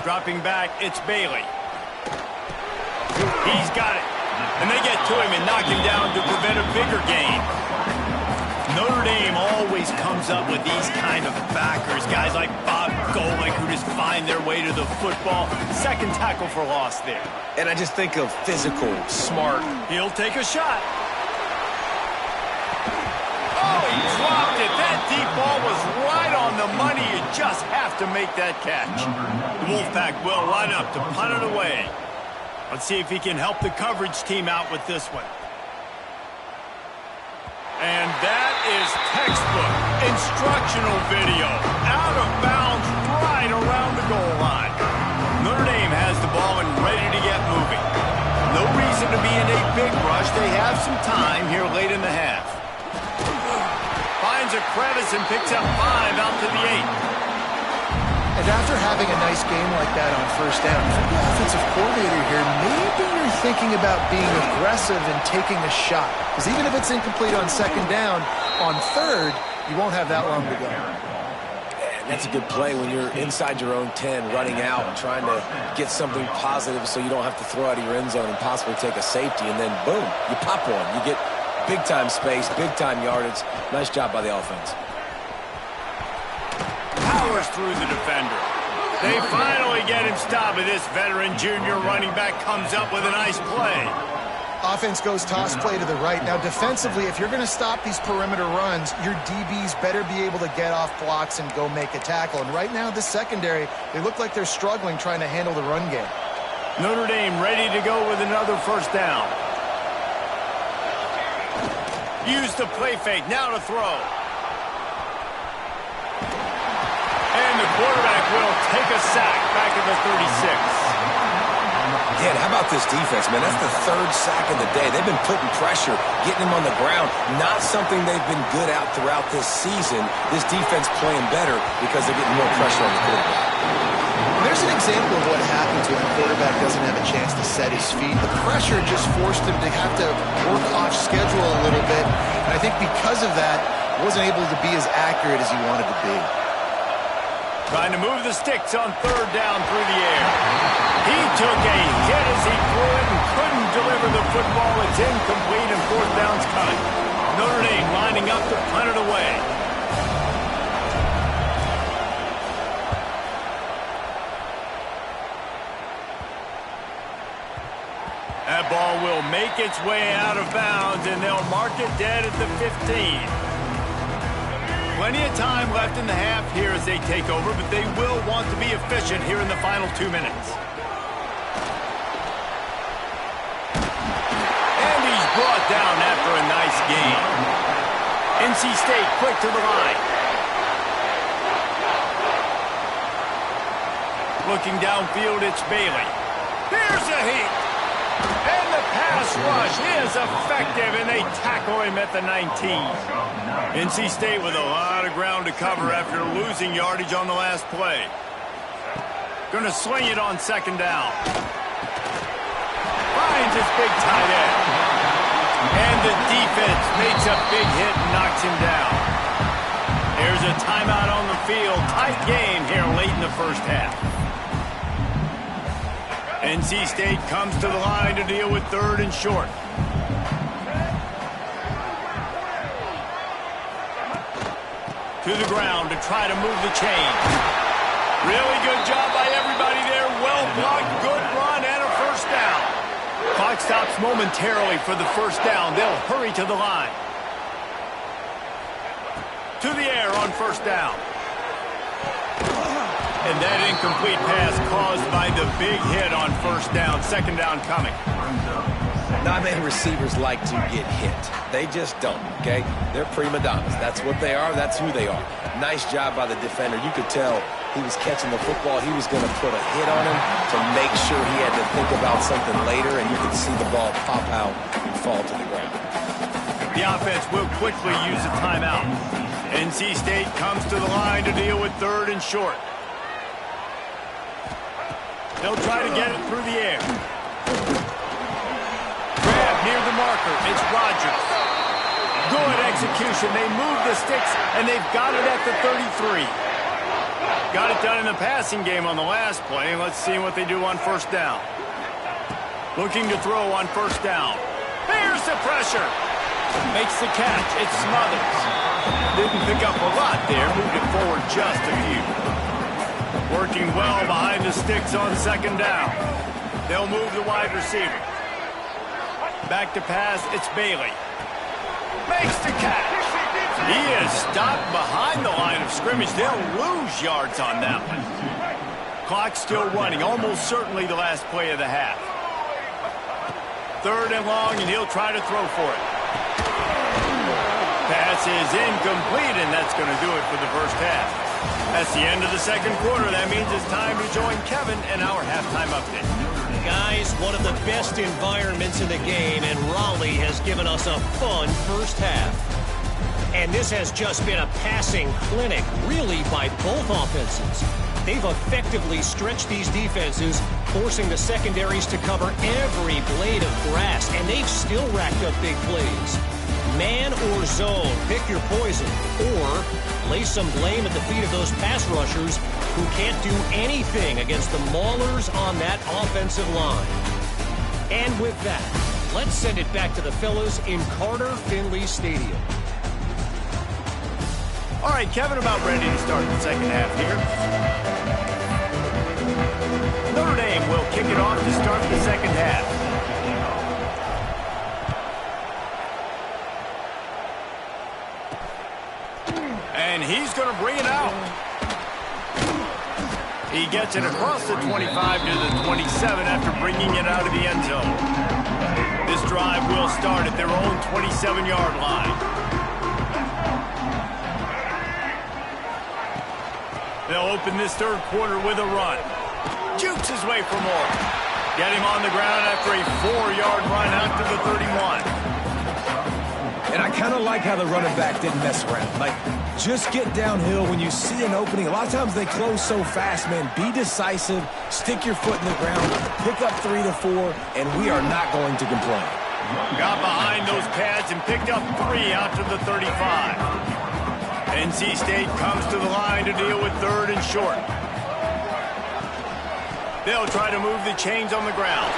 Dropping back, it's Bailey. He's got it. And they get to him and knock him down to prevent a bigger gain. Notre Dame always comes up with these kind of backers, guys like Bob Golick who just find their way to the football. Second tackle for loss there. And I just think of physical, smart. He'll take a shot. Oh, he dropped it. That deep ball was right on the money. You just have to make that catch. The Wolfpack will line up to punt it away. Let's see if he can help the coverage team out with this one. And that is textbook instructional video. Out of bounds right around the goal line. Notre Dame has the ball and ready to get moving. No reason to be in a big rush. They have some time here late in the half. Finds a crevice and picks up 5 out to the 8. And after having a nice game like that on first down, if you're the offensive coordinator here, maybe you're thinking about being aggressive and taking a shot. Because even if it's incomplete on second down, on third, you won't have that long to go. And that's a good play when you're inside your own 10, running out and trying to get something positive so you don't have to throw out of your end zone and possibly take a safety. And then, boom, you pop one. You get big-time space, big-time yardage. Nice job by the offense. Powers through the defender. They finally get him stopped, and this veteran junior running back comes up with a nice play. Offense goes toss play to the right. Now, defensively, if you're going to stop these perimeter runs, your DBs better be able to get off blocks and go make a tackle. And right now, this secondary, they look like they're struggling trying to handle the run game. Notre Dame ready to go with another first down. Use the play fake, now to throw. And the quarterback will take a sack back at the 36. Yeah, how about this defense, man? That's the third sack of the day. They've been putting pressure, getting him on the ground. Not something they've been good at throughout this season. This defense playing better because they're getting more pressure on the quarterback. There's an example of what happens when a quarterback doesn't have a chance to set his feet. The pressure just forced him to have to work off schedule a little bit. And I think because of that, wasn't able to be as accurate as he wanted to be. Trying to move the sticks on third down through the air. He took a hit as he threw it and couldn't deliver the football. It's incomplete and fourth down's coming. Notre Dame lining up to punt it away. That ball will make its way out of bounds, and they'll mark it dead at the 15. Plenty of time left in the half here as they take over, but they will want to be efficient here in the final 2 minutes. And he's brought down after a nice gain. NC State quick to the line. Looking downfield, it's Bailey. Here's a heat. And the pass rush is effective, and they tackle him at the 19. NC State with a lot of ground to cover after losing yardage on the last play. Going to swing it on second down. Finds his big tight end. And the defense makes a big hit and knocks him down. There's a timeout on the field. Tight game here late in the first half. NC State comes to the line to deal with third and short. To the ground to try to move the chain. Really good job by everybody there. Well blocked, good run, and a first down. Clock stops momentarily for the first down. They'll hurry to the line. To the air on first down. And that incomplete pass caused by the big hit on first down. Second down coming. Not many receivers like to get hit. They just don't, okay? They're prima donnas. That's what they are. That's who they are. Nice job by the defender. You could tell he was catching the football. He was going to put a hit on him to make sure he had to think about something later, and you could see the ball pop out and fall to the ground. The offense will quickly use a timeout. NC State comes to the line to deal with third and short. They'll try to get it through the air. Grab near the marker. It's Rogers. Good execution. They move the sticks, and they've got it at the 33. Got it done in the passing game on the last play. Let's see what they do on first down. Looking to throw on first down. Here's the pressure. Makes the catch. It's Smothers. Didn't pick up a lot there. Moved it forward just a few. Working well behind the sticks on second down. They'll move the wide receiver. Back to pass. It's Bailey. Makes the catch. He is stopped behind the line of scrimmage. They'll lose yards on that one. Clock still running. Almost certainly the last play of the half. Third and long, and he'll try to throw for it. Pass is incomplete, and that's going to do it for the first half. That's the end of the second quarter. That means it's time to join Kevin in our halftime update. Guys, one of the best environments in the game, and Raleigh has given us a fun first half. And this has just been a passing clinic, really, by both offenses. They've effectively stretched these defenses, forcing the secondaries to cover every blade of grass, and they've still racked up big plays. Man or zone, pick your poison, or lay some blame at the feet of those pass rushers who can't do anything against the maulers on that offensive line. And with that, let's send it back to the fellas in Carter Finley Stadium. All right, Kevin, about ready to start the second half here. Notre Dame will kick it off to start the second half. And he's going to bring it out. He gets it across the 25 to the 27 after bringing it out of the end zone. This drive will start at their own 27-yard line. They'll open this third quarter with a run. Jukes his way for more. Get him on the ground after a 4-yard run out to the 31. And I kind of like how the running back didn't mess around. Like, just get downhill when you see an opening. A lot of times they close so fast, man. Be decisive, stick your foot in the ground, pick up 3 to 4, and we are not going to complain. Got behind those pads and picked up 3 out to the 35. NC State comes to the line to deal with third and short. They'll try to move the chains on the ground.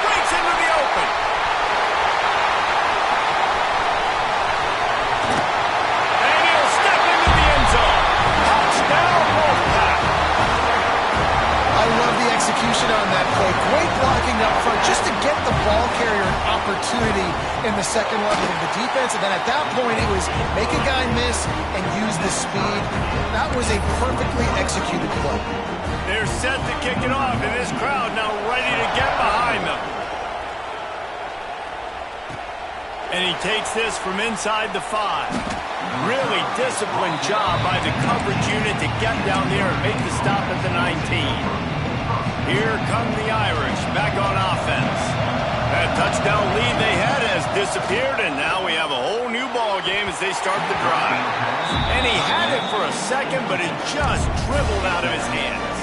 Breaks into the open. And he'll step into the end zone. Touchdown, Wolfpack. I love the execution on that play. Great blocking up front just to get the ball carrier an opportunity in the second level of the defense. And then at that point, it was make a guy miss and use the speed. That was a perfectly executed play. They're set to kick it off, and this crowd now ready to get behind them. And he takes this from inside the 5. Really disciplined job by the coverage unit to get down there and make the stop at the 19. Here come the Irish back on offense. That touchdown lead they had has disappeared, and now we have a whole new ball game as they start the drive. And he had it for a second, but it just dribbled out of his hands.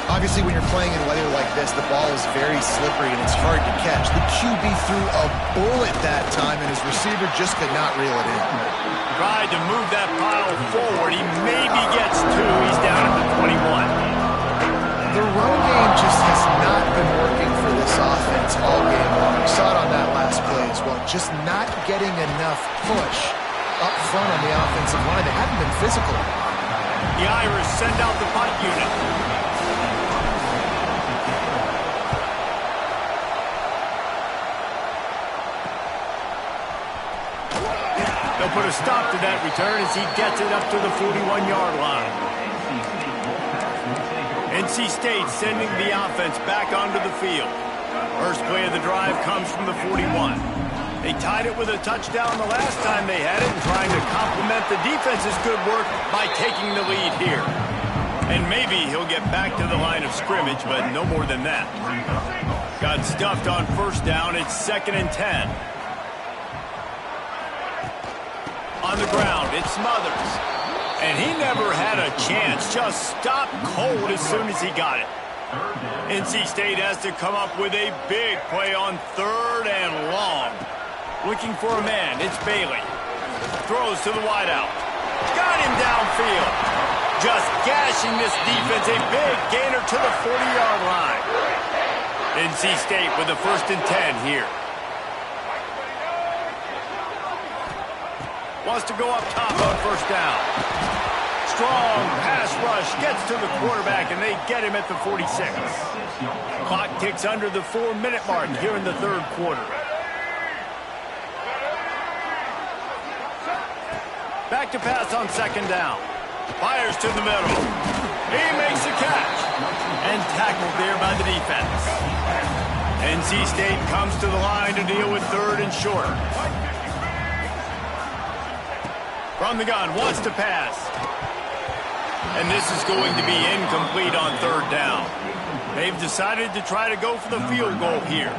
Obviously, when you're playing in weather like this, the ball is very slippery and it's hard to catch. The QB threw a bullet that time, and his receiver just could not reel it in. Tried to move that pile forward. He maybe gets 2. He's down at the 21. The run game just has not been working for this offense all game long. We saw it on that last play as well. Just not getting enough push up front on the offensive line. They haven't been physical. The Irish send out the punt unit. They'll put a stop to that return as he gets it up to the 41-yard line. NC State sending the offense back onto the field. First play of the drive comes from the 41. They tied it with a touchdown the last time they had it, and trying to complement the defense's good work by taking the lead here. And maybe he'll get back to the line of scrimmage, but no more than that. Got stuffed on first down. It's 2nd and 10. On the ground, it's Smothers. And he never had a chance. Just stopped cold as soon as he got it. NC State has to come up with a big play on 3rd and long. Looking for a man, it's Bailey. Throws to the wideout. Got him downfield. Just gashing this defense. A big gainer to the 40-yard line. NC State with the 1st and 10 here. Wants to go up top on 1st down. Strong pass rush gets to the quarterback, and they get him at the 46. Clock ticks under the 4-minute mark here in the 3rd quarter. Back to pass on 2nd down. Fires to the middle. He makes the catch. And tackled there by the defense. NC State comes to the line to deal with 3rd and short. From the gun, wants to pass. And this is going to be incomplete on 3rd down. They've decided to try to go for the field goal here.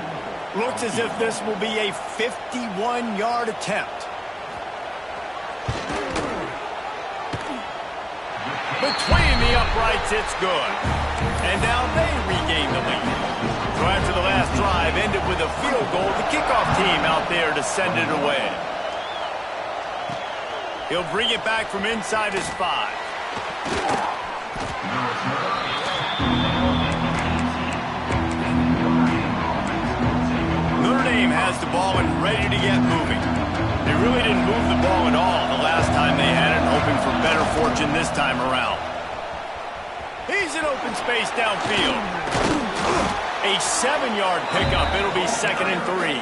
Looks as if this will be a 51-yard attempt. Between the uprights, it's good. And now they regain the lead. So after the last drive ended with a field goal, the kickoff team out there to send it away. He'll bring it back from inside his 5. Notre Dame has the ball and ready to get moving. They really didn't move the ball at all the last time they had it, hoping for better fortune this time around. He's in open space downfield. A 7-yard pickup. It'll be 2nd and 3.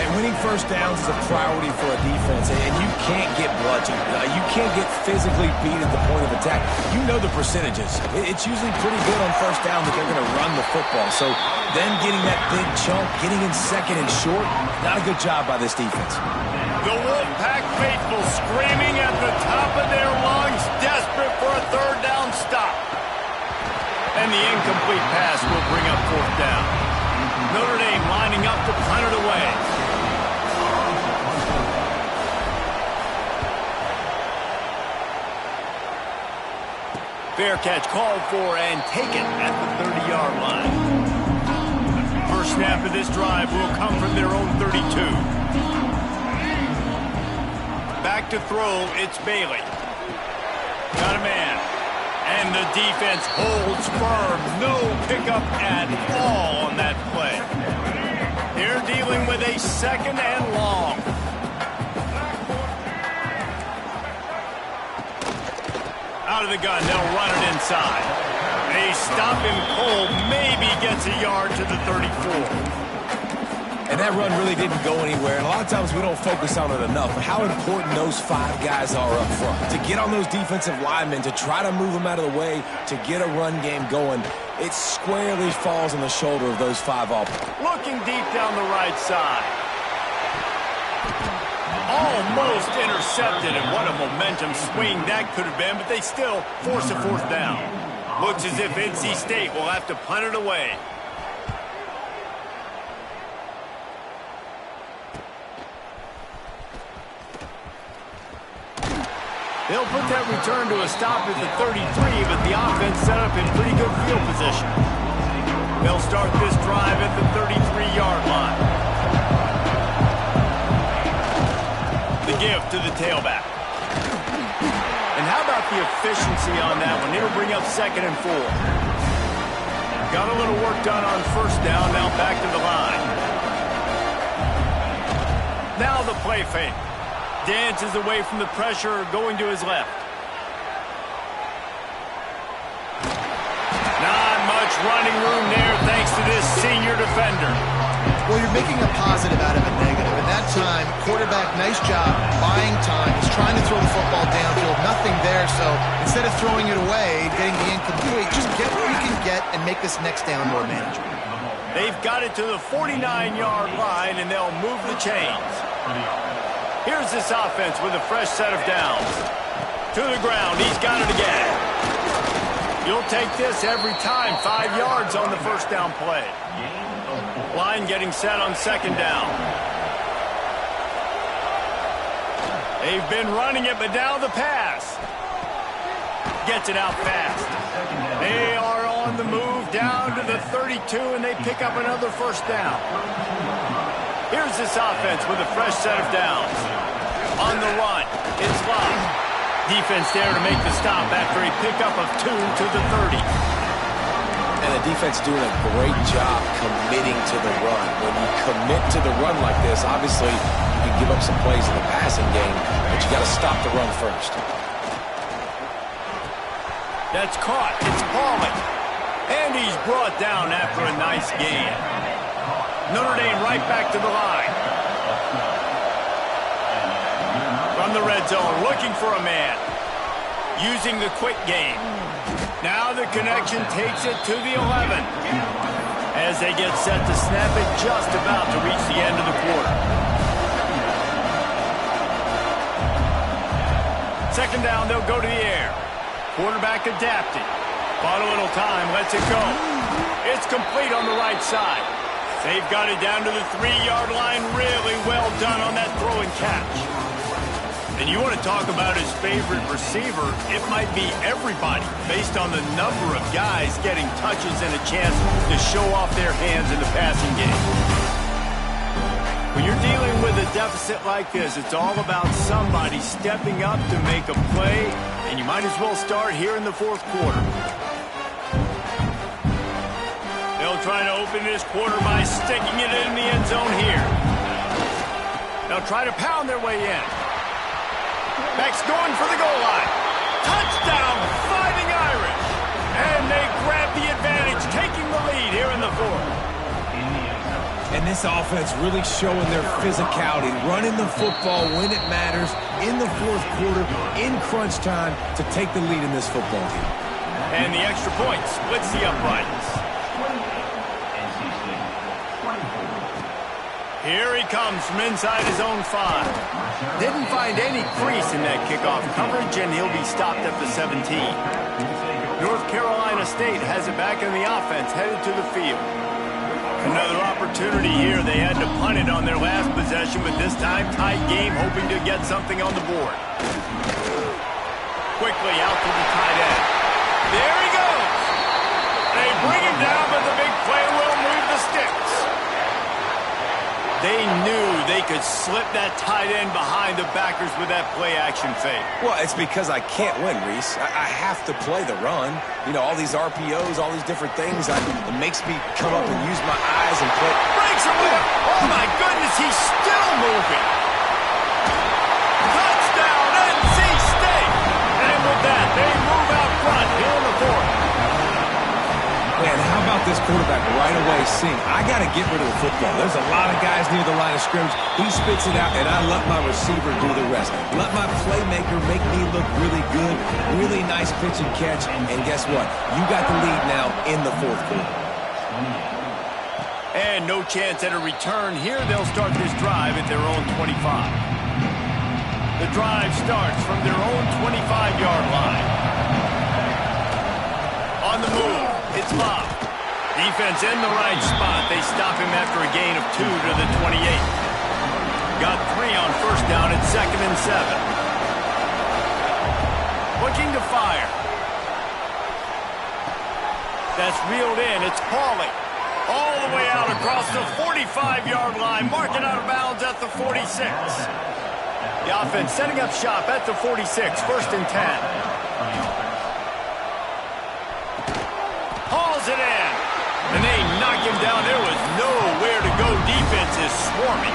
And winning 1st downs is a priority for a defense, and you can't get bludgeoned. You can't get physically beat at the point of attack. You know the percentages. It's usually pretty good on 1st down that they're going to run the football. So then getting that big chunk, getting in 2nd and short, not a good job by this defense. The Wolfpack faithful screaming at the top of their lungs, desperate for a 3rd down stop. And the incomplete pass will bring up 4th down. Notre Dame lining up to punt it away. Fair catch called for and taken at the 30-yard line. First snap of this drive will come from their own 32. Back to throw, it's Bailey. Got a man. And the defense holds firm. No pickup at all on that play. They're dealing with a 2nd and long. Out of the gun, they'll run it inside. They stop him cold, maybe gets a yard to the 34. And that run really didn't go anywhere. And a lot of times we don't focus on it enough. But how important those 5 guys are up front. To get on those defensive linemen, to try to move them out of the way, to get a run game going, it squarely falls on the shoulder of those 5 offenses. Looking deep down the right side. Almost intercepted, and what a momentum swing that could have been, but they still force a 4th down. Looks as if NC State will have to punt it away. They'll put that return to a stop at the 33, but the offense set up in pretty good field position. They'll start this drive at the 33-yard line. The give to the tailback. And how about the efficiency on that one? It'll bring up 2nd and 4. Got a little work done on 1st down, now back to the line. Now the play fake. Dances away from the pressure, going to his left. Not much running room there thanks to this senior defender. Well, you're making a positive out of a negative. And that time, quarterback, nice job, buying time. He's trying to throw the football downfield. Nothing there, so instead of throwing it away, getting the incomplete, just get what you can get and make this next down more manageable. They've got it to the 49-yard line, and they'll move the chains. Here's this offense with a fresh set of downs. To the ground, he's got it again. You'll take this every time. 5 yards on the 1st down play. Line getting set on 2nd down. They've been running it, but now the pass. Gets it out fast. They are on the move down to the 32, and they pick up another 1st down. Here's this offense with a fresh set of downs. On the run, it's Love. Defense there to make the stop after a pickup of 2 to the 30. And the defense doing a great job committing to the run. When you commit to the run like this, obviously you can give up some plays in the passing game, but you got to stop the run first. That's caught. It's Pauly. And he's brought down after a nice gain. Notre Dame right back to the line. From the red zone, looking for a man. Using the quick game. Now the connection takes it to the 11. As they get set to snap it, just about to reach the end of the quarter. Second down, they'll go to the air. Quarterback adapting. Bought a little time, lets it go. It's complete on the right side. They've got it down to the 3-yard line. Really well done on that throw and catch. And you want to talk about his favorite receiver, it might be everybody, based on the number of guys getting touches and a chance to show off their hands in the passing game. When you're dealing with a deficit like this, it's all about somebody stepping up to make a play, and you might as well start here in the fourth quarter. They'll try to open this quarter by sticking it in the end zone here. They'll try to pound their way in. Beck's going for the goal line. Touchdown, Fighting Irish. And they grab the advantage, taking the lead here in the fourth. And this offense really showing their physicality, running the football when it matters, in the fourth quarter, in crunch time, to take the lead in this football game. And the extra point splits the uprights. Here he comes from inside his own 5. Didn't find any crease in that kickoff coverage, and he'll be stopped at the 17. North Carolina State has it back in the offense, headed to the field. Another opportunity here. They had to punt it on their last possession, but this time tight game, hoping to get something on the board. Quickly out to the tight end. There he goes. They bring him down, but the big play will move the sticks. They knew they could slip that tight end behind the backers with that play-action fake. Well, it's because I can't win, Reese. I have to play the run. You know, all these RPOs, all these different things, it makes me come up and use my eyes and play. Breaks away. Oh, my goodness, he's still moving. Touchdown, NC State. And with that, they move out front here in the fourth. Man, how about this quarterback right away seeing, I got to get rid of the football. There's a lot of guys near the line of scrimmage. He spits it out, and I let my receiver do the rest. Let my playmaker make me look really good. Really nice pitch and catch. And guess what? You got the lead now in the fourth quarter. And no chance at a return here. They'll start this drive at their own 25. The drive starts from their own 25-yard line. On the move, it's Bob. Defense in the right spot. They stop him after a gain of 2 to the 28. Got 3 on first down at 2nd and 7. Looking to fire. That's reeled in. It's Pauly. All the way out across the 45-yard line. Marking out of bounds at the 46. The offense setting up shop at the 46. 1st and 10. Hauls it in. And they knock him down. There was nowhere to go. Defense is swarming.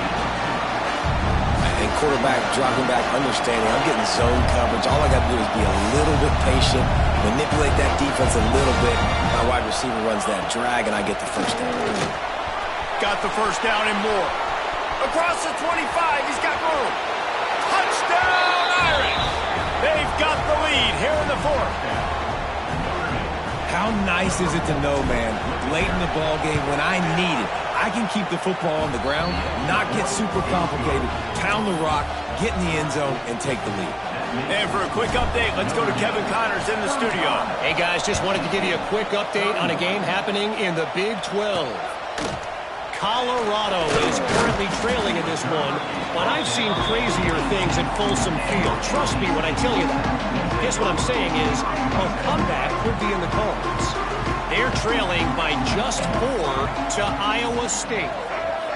And quarterback dropping back, understanding I'm getting zone coverage. All I got to do is be a little bit patient, manipulate that defense a little bit. My wide receiver runs that drag, and I get the first down. Got the first down and more. Across the 25, he's got room. Touchdown, Irish! They've got the lead here in the fourth. How nice is it to know, man, late in the ball game when I need it, I can keep the football on the ground, not get super complicated, pound the rock, get in the end zone, and take the lead. And for a quick update, let's go to Kevin Connors in the studio. Hey, guys, just wanted to give you a quick update on a game happening in the Big 12. Colorado is currently trailing in this one, but I've seen crazier things at Folsom Field. Trust me when I tell you that. Guess what I'm saying is a comeback could be in the cards. They're trailing by just 4 to Iowa State.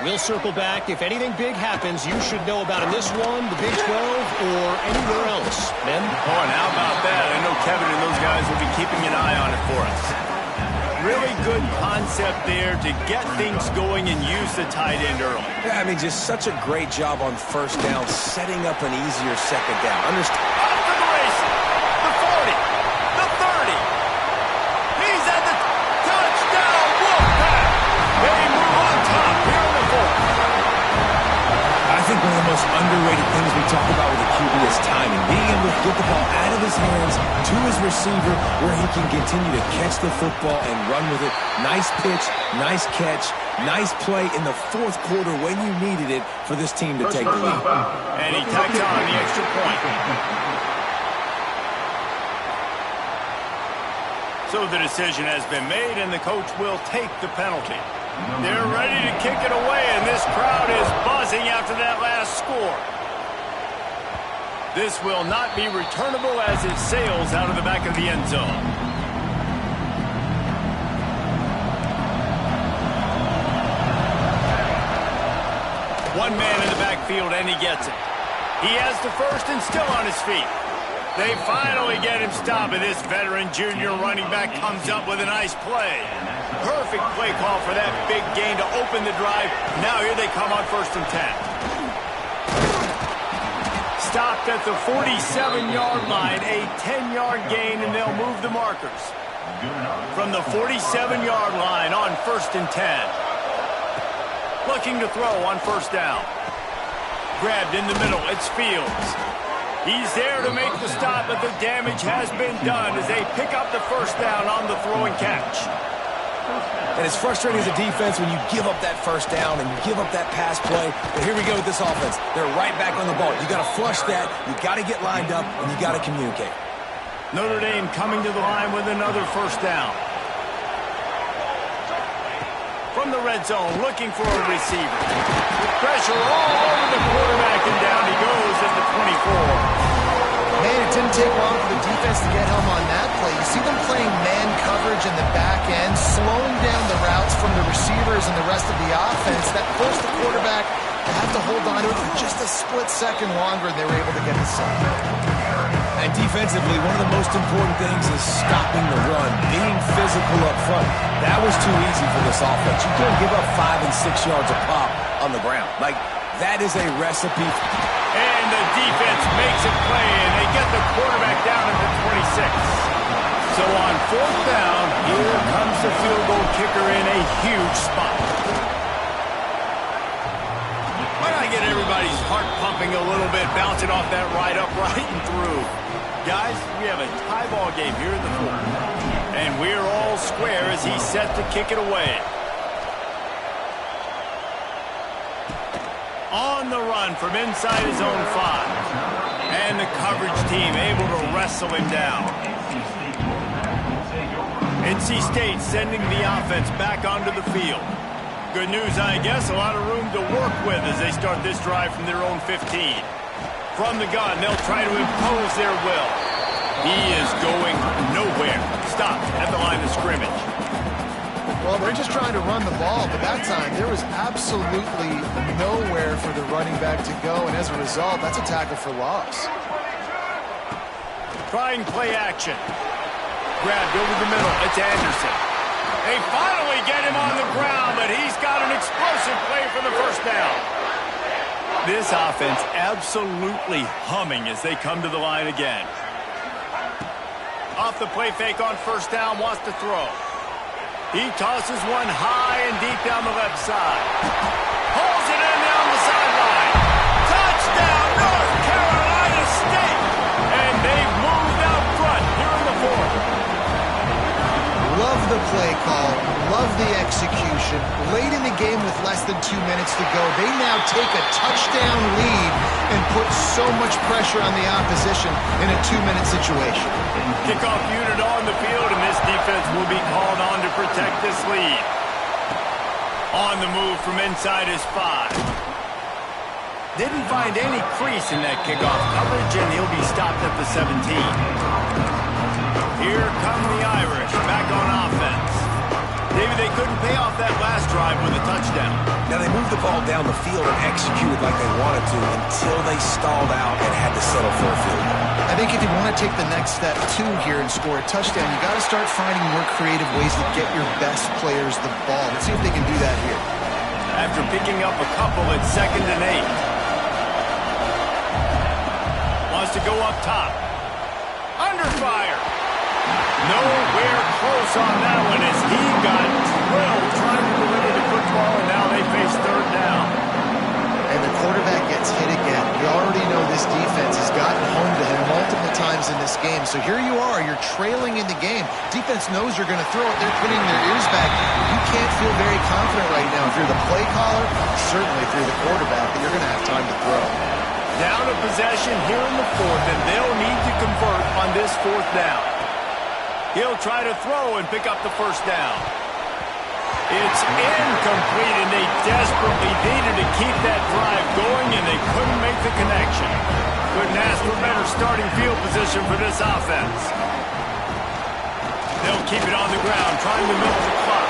We'll circle back. If anything big happens, you should know about in this one, the Big 12, or anywhere else. Ben? Oh, and how about that? I know Kevin and those guys will be keeping an eye on it for us. Really good concept there to get things going and use the tight end early. Yeah, I mean, just such a great job on first down, setting up an easier second down. Understand? Off to the races. The 40. The 30. He's at the touchdown. Wolfpack. They move on top here in the fourth. I think one of the most underrated things we talk about with the QB is timing. Being able to get the ball out of his hands to his receiver where he can continue to catch the football and run with it. Nice pitch, nice catch, nice play in the fourth quarter when you needed it for this team to take the lead. And he tacks on the extra point. So the decision has been made, and the coach will take the penalty. They're ready to kick it away, and this crowd is buzzing after that last score. This will not be returnable as it sails out of the back of the end zone. One man in the backfield, and he gets it. He has the first and still on his feet. They finally get him stopped, and this veteran junior running back comes up with a nice play. Perfect play call for that big gain to open the drive. Now here they come on 1st and 10. Stopped at the 47-yard line, a 10-yard gain, and they'll move the markers. From the 47-yard line on 1st and 10. Looking to throw on 1st down. Grabbed in the middle, it's Fields. He's there to make the stop, but the damage has been done as they pick up the 1st down on the throw and catch. And it's frustrating as a defense when you give up that 1st down and you give up that pass play. But here we go with this offense. They're right back on the ball. You got to flush that. You got to get lined up, and you got to communicate. Notre Dame coming to the line with another 1st down. From the red zone, looking for a receiver. With pressure all over the quarterback, and down he goes at the 24. Man, it didn't take long for the defense to get home on that play. You see them playing man coverage in the back end, slowing down the routes from the receivers and the rest of the offense. That forced the quarterback to have to hold on to it for just a split second longer, and they were able to get the sack. And defensively, one of the most important things is stopping the run, being physical up front. That was too easy for this offense. You can't give up 5 and 6 yards a pop on the ground. Like, that is a recipe. And the defense makes a play, and they get the quarterback down at the 26. So on 4th down, here comes the field goal kicker in a huge spot. Why not get everybody's heart pumping a little bit, bouncing off that right upright and through? Guys, we have a tie ball game here in the 4th. And we're all square as he's set to kick it away. On the run from inside his own 5. And the coverage team able to wrestle him down. NC State sending the offense back onto the field. Good news, I guess, a lot of room to work with as they start this drive from their own 15. From the gun, they'll try to impose their will. He is going nowhere. Stopped at the line of scrimmage. Well, they're just trying to run the ball, but that time there was absolutely nowhere for the running back to go, and as a result, that's a tackle for loss. Trying play action. Grabbed over the middle. It's Anderson. They finally get him on the ground, but he's got an explosive play for the 1st down. This offense absolutely humming as they come to the line again. Off the play fake on 1st down, wants to throw. He tosses one high and deep down the left side. Pulls it in down the sideline. Touchdown, North Carolina State! And they've moved out front here in the 4th. Love the play call, love the execution. Late in the game with less than 2 minutes to go, they now take a touchdown lead and put so much pressure on the opposition in a 2-minute situation. Kickoff unit on the field, and this defense will be called on to protect this lead. On the move from inside his 5. Didn't find any crease in that kickoff coverage, and he'll be stopped at the 17. Here come the Irish, back on offense. Maybe they couldn't pay off that last drive with a touchdown. Now, they moved the ball down the field and executed like they wanted to until they stalled out and had to settle for a field goal. I think if you want to take the next step, too, here and score a touchdown, you got to start finding more creative ways to get your best players the ball. Let's see if they can do that here. After picking up a couple at 2nd and 8. Wants to go up top. Under fire. Nowhere close on that one as he got drilled trying to deliver the football, and now they face 3rd down. And the quarterback gets hit again. We already know this defense has gotten home to him multiple times in this game. So here you are, you're trailing in the game. Defense knows you're going to throw it. They're putting their ears back. You can't feel very confident right now. If you're the play caller, certainly if you're the quarterback, that you're going to have time to throw. Down a possession here in the 4th, and they'll need to convert on this 4th down. He'll try to throw and pick up the 1st down. It's incomplete, and they desperately needed to keep that drive going, and they couldn't make the connection. Couldn't ask for better starting field position for this offense. They'll keep it on the ground, trying to milk the clock.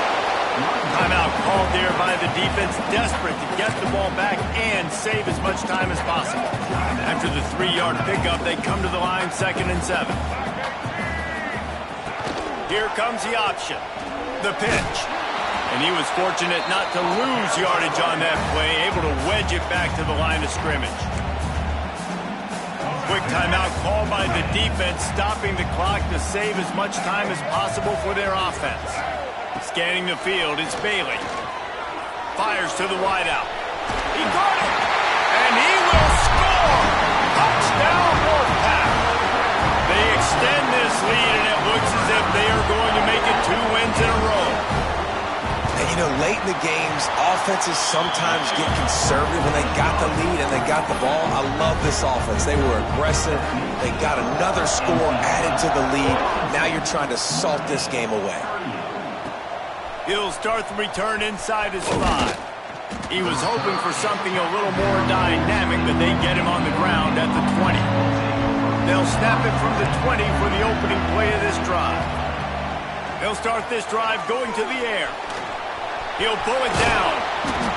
Timeout called there by the defense, desperate to get the ball back and save as much time as possible. After the 3-yard pickup, they come to the line 2nd and 7. Here comes the option. The pitch. And he was fortunate not to lose yardage on that play, able to wedge it back to the line of scrimmage. Quick timeout called by the defense, stopping the clock to save as much time as possible for their offense. Scanning the field, it's Bailey. Fires to the wideout. He got it! And he will score! Touchdown, Wolfpack! They extend this lead, and it looks as if they are going to make it 2 wins in a row. And, you know, late in the games, offenses sometimes get conservative when they got the lead and they got the ball. I love this offense. They were aggressive. They got another score added to the lead. Now you're trying to salt this game away. He'll start the return inside his 5. He was hoping for something a little more dynamic, but they get him on the ground at the 20. They'll snap it from the 20 for the opening play of this drive. They'll start this drive going to the air. He'll pull it down.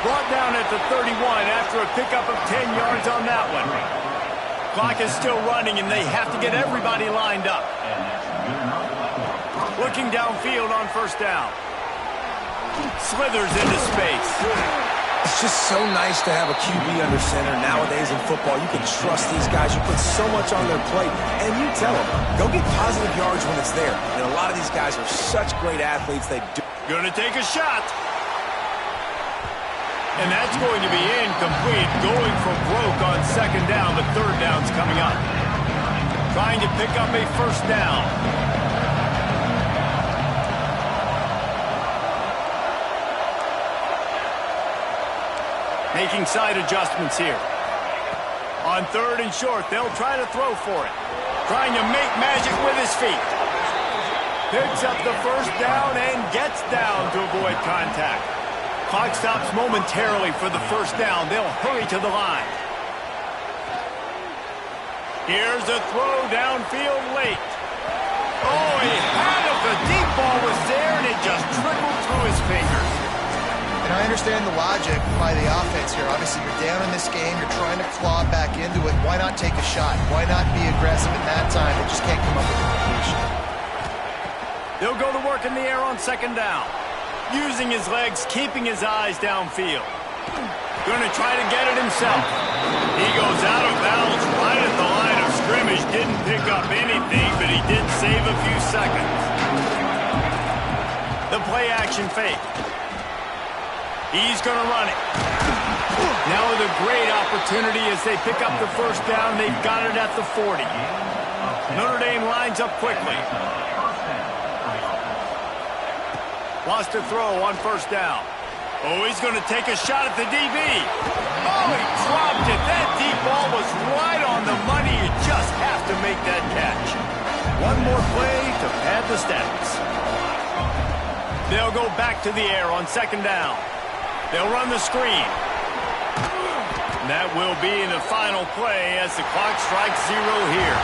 Brought down at the 31 after a pickup of 10 yards on that one. Clock is still running, and they have to get everybody lined up. Looking downfield on 1st down. Slithers into space. It's just so nice to have a QB under center. Nowadays in football, you can trust these guys. You put so much on their plate, and you tell them, go get positive yards when it's there. And a lot of these guys are such great athletes. They do. Gonna take a shot. And that's going to be incomplete. Going for broke on 2nd down. The 3rd down's coming up. Trying to pick up a 1st down. Making side adjustments here. On 3rd and short, they'll try to throw for it. Trying to make magic with his feet. Picks up the 1st down and gets down to avoid contact. Clock stops momentarily for the 1st down. They'll hurry to the line. Here's a throw downfield late. Oh, he had it. The deep ball was there, and it just trickled through his fingers. And I understand the logic by the offense here. Obviously, you're down in this game. You're trying to claw back into it. Why not take a shot? Why not be aggressive at that time? They just can't come up with a completion. They'll go to work in the air on 2nd down. Using his legs, keeping his eyes downfield. Going to try to get it himself. He goes out of bounds right at the line of scrimmage. Didn't pick up anything, but he did save a few seconds. The play action fake. He's going to run it. Now with a great opportunity as they pick up the 1st down. They've got it at the 40. Notre Dame lines up quickly. Wants to throw on 1st down. Oh, he's going to take a shot at the DB. Oh, he dropped it. That deep ball was right on the money. You just have to make that catch. One more play to pad the stats. They'll go back to the air on 2nd down. They'll run the screen. That will be the final play as the clock strikes 0 here.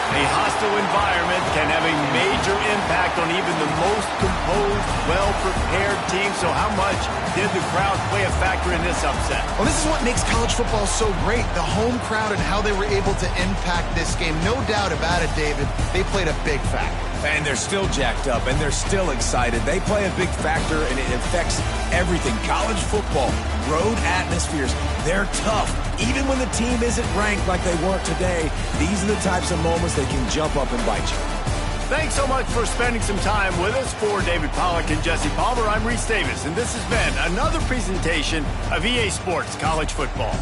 A hostile environment can have a major impact on even the most composed composed, well-prepared team. So how much did the crowd play a factor in this upset? Well, this is what makes college football so great, the home crowd and how they were able to impact this game. No doubt about it, David. They played a big factor. And they're still jacked up, and they're still excited. They play a big factor, and it affects everything. College football, road atmospheres, they're tough. Even when the team isn't ranked like they weren't today, these are the types of moments that can jump up and bite you. Thanks so much for spending some time with us. For David Pollack and Jesse Palmer, I'm Reese Davis, and this has been another presentation of EA Sports College Football.